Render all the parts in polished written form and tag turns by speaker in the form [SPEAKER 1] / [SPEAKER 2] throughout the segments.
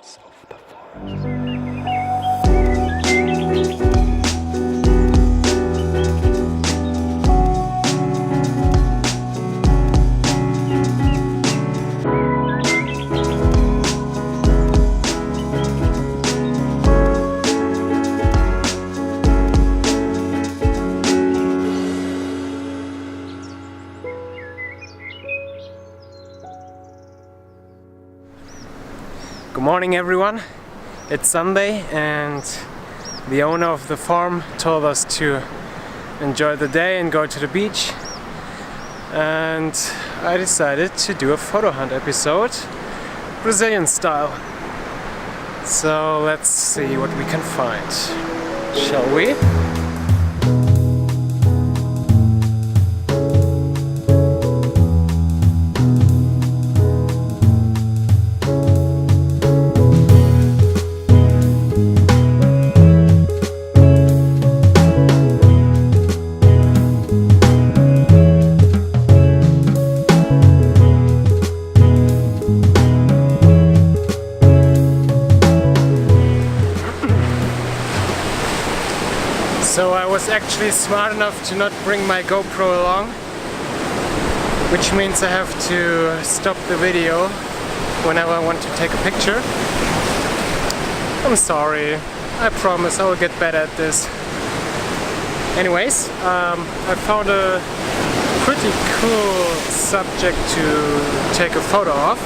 [SPEAKER 1] sounds of the forest.
[SPEAKER 2] Good morning everyone, it's Sunday and the owner of the farm told us to enjoy the day and go to the beach, and I decided to do a photo hunt episode, Brazilian style. So let's see what we can find, shall we? So I was actually smart enough to not bring my GoPro along, which means I have to stop the video whenever I want to take a picture. I'm sorry, I promise I will get better at this. Anyways, I found a pretty cool subject to take a photo of.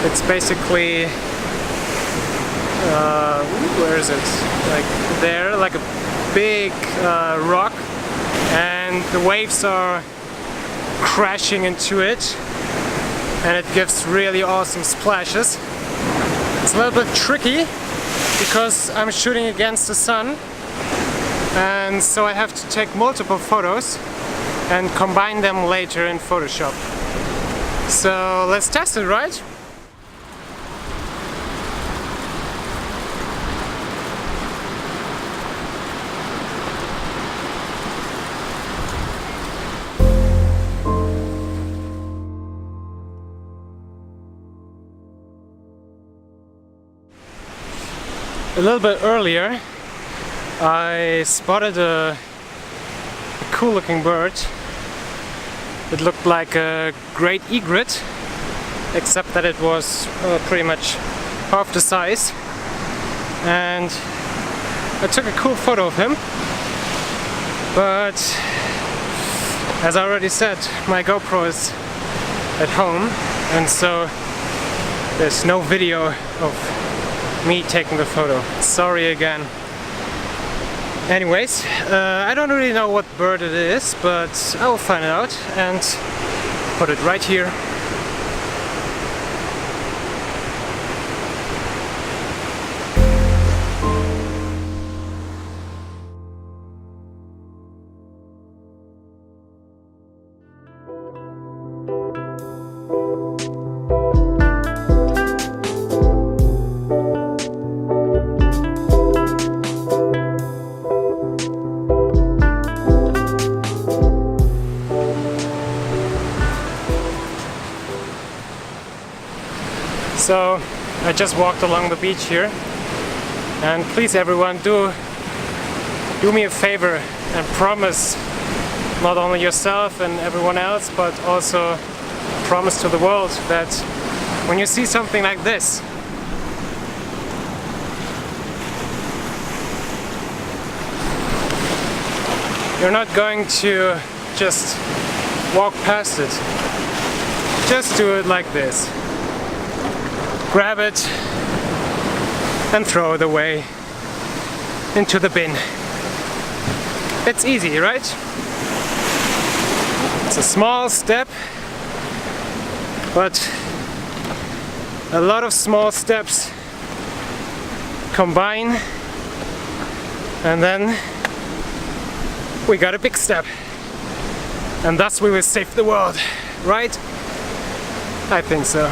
[SPEAKER 2] It's basically, where is it? Like there, like a big rock, and the waves are crashing into it and it gives really awesome splashes. It's a little bit tricky because I'm shooting against the sun, and so I have to take multiple photos and combine them later in Photoshop. So let's test it, right? A little bit earlier I spotted a cool looking bird. It looked like a great egret, except that it was pretty much half the size, and I took a cool photo of him, but as I already said, my GoPro is at home and so there's no video of me taking the photo. Sorry again. Anyways, I don't really know what bird it is, but I will find it out and put it right here. So I just walked along the beach here, and please everyone, do me a favor and promise, not only yourself and everyone else, but also promise to the world that when you see something like this, you're not going to just walk past it. Just do it like this. Grab it and throw it away into the bin. It's easy, right? It's a small step, but a lot of small steps combine, and then we got a big step, and thus we will save the world, right? I think so.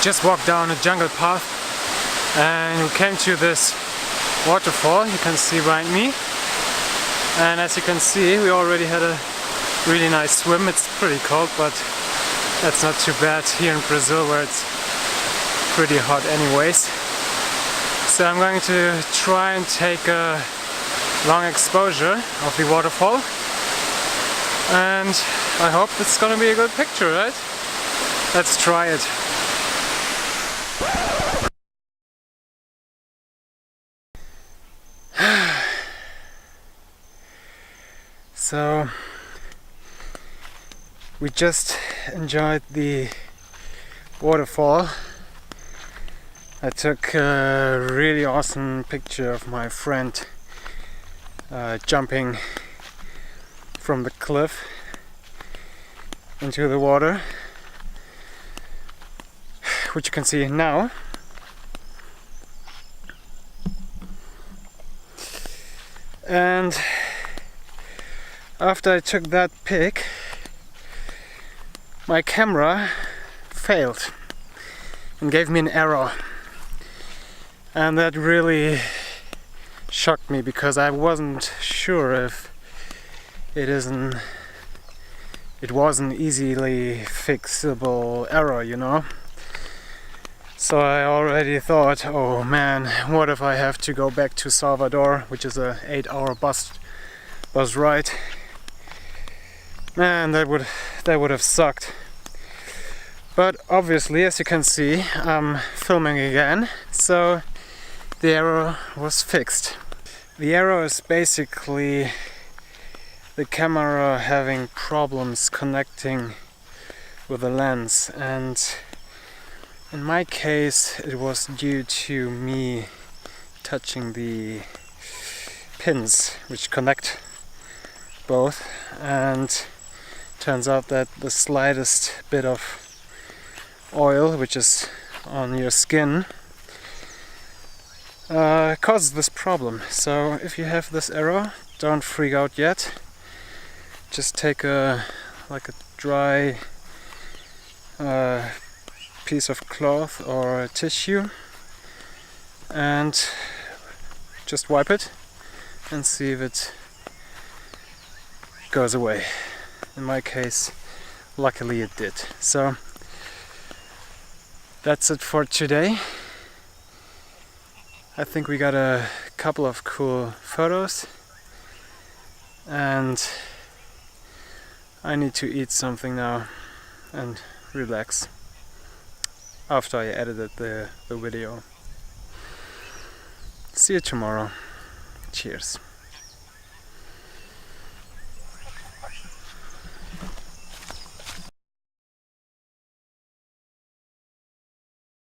[SPEAKER 2] just walked down a jungle path and we came to this waterfall you can see behind me. And as you can see, we already had a really nice swim. It's pretty cold, but that's not too bad here in Brazil where it's pretty hot anyways. So I'm going to try and take a long exposure of the waterfall, and I hope it's gonna be a good picture, right? Let's try it. So we just enjoyed the waterfall. I took a really awesome picture of my friend jumping from the cliff into the water, which you can see now. And after I took that pic, my camera failed and gave me an error, and that really shocked me because I wasn't sure if it was an easily fixable error, you know. So I already thought, oh man, what if I have to go back to Salvador, which is a 8-hour bus ride. Man, that would have sucked. But obviously, as you can see, I'm filming again, so the error was fixed. The error is basically the camera having problems connecting with the lens, and in my case it was due to me touching the pins which connect both, and turns out that the slightest bit of oil which is on your skin causes this problem. So if you have this error, don't freak out yet. Just take a dry piece of cloth or a tissue and just wipe it and see if it goes away. In my case, luckily it did. So that's it for today. I think we got a couple of cool photos, and I need to eat something now and relax after I edited the video. See you tomorrow. Cheers.